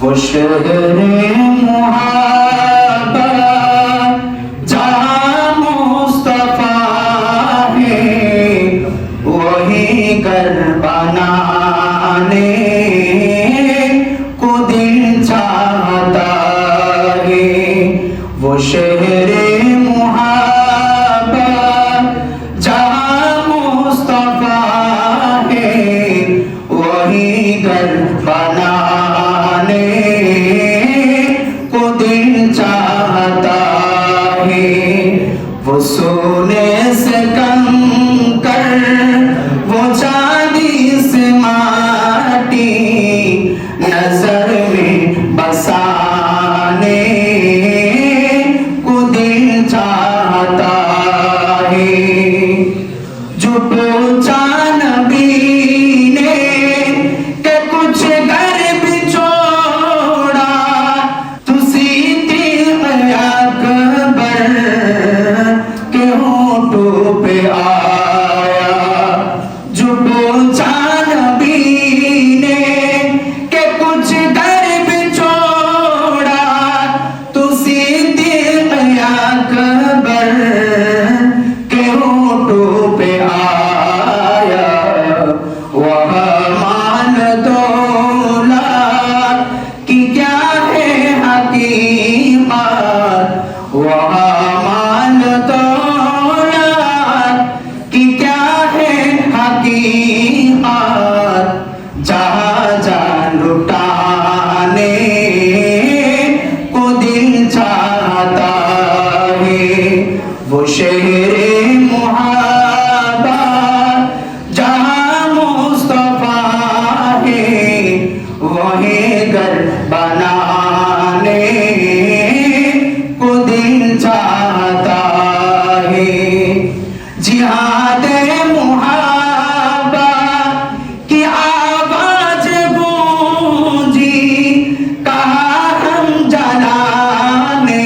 وہ شہر محبت جہاں مصطفیٰ ہے وہی گھر بنانے کو دل چاہتا ہے وہ شہر محبت جہاں مصطفیٰ ہے وہی گھر بنانے کو دل چاہتا ہے وہ سونے سے کنکر وہ چاندی سے ماٹی نظر میں بسانے کو دل چاہتا ہے جو پوچھا نبی نے کہ کچھ گھر بھی چھوڑا تو صدیق اکبر کے ہونٹوں پہ آیا جو پوچھا نبی نے کہ کچھ گھر بھی چھوڑا تو صدیق اکبر کے ہونٹوں پہ آیا وہاں مان دولت کی کیا ہے حقیقت وہاں مان دولت کی کیا ہے حقیقت جہاں جان لٹانے کو دل چاہتا ہے وہ شہر محبت جہاں مصطفیٰ ہے وہی گھر بنانے کو دل چاہتا ہے جہاد محبت کی آواز گونجی کہا ہم جلانے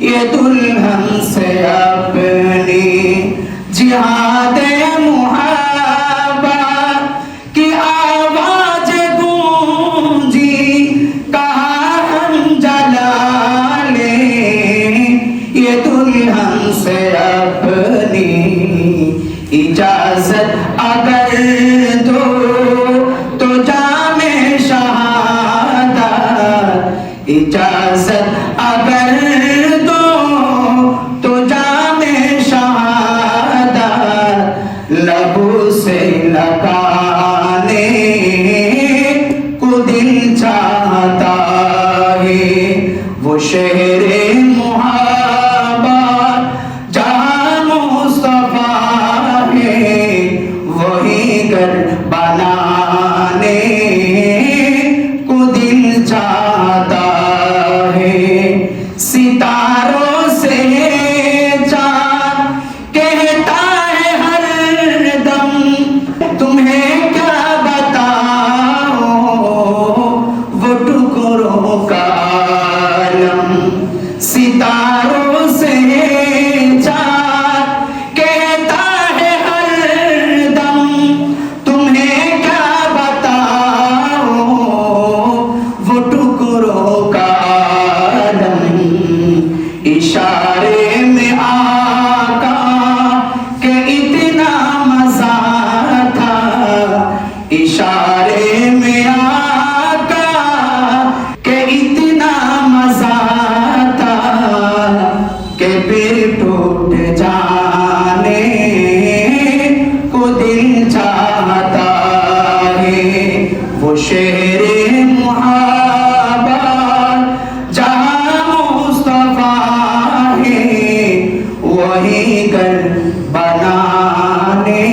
یہ دلہن سے اپنی جہاد محبت کی آواز گونجی کہا ہم جلا لیں یہ دلہن سے اپنی اجازت اگر دو تو جام شہادت اجازت اگر دو تو جام شہادت لبوں سے لگانے کو دل چاہتا ہے وہ شہر محبت جہاں مصطفیٰ ہے وہی گھر بنانے کو دل چاہتا ہے ستاروں سے چاند کہتا ہے ہر دم تمہیں کیا بتاؤں وہ ٹکڑوں کا عالم ستاروں سے چاند کہتا ہے ہر دم تمہیں کیا بتاؤں وہ ٹکڑوں کا عالم اشارے میں آقا کہ اتنا مزہ تھا اشارے میں آقا کہ اتنا مزہ تھا کہ پھر ٹوٹ جانے کو دل چاہتا ہے وہ شہر محبت جہاں مصطفیٰ ہے وہی گھر بنانے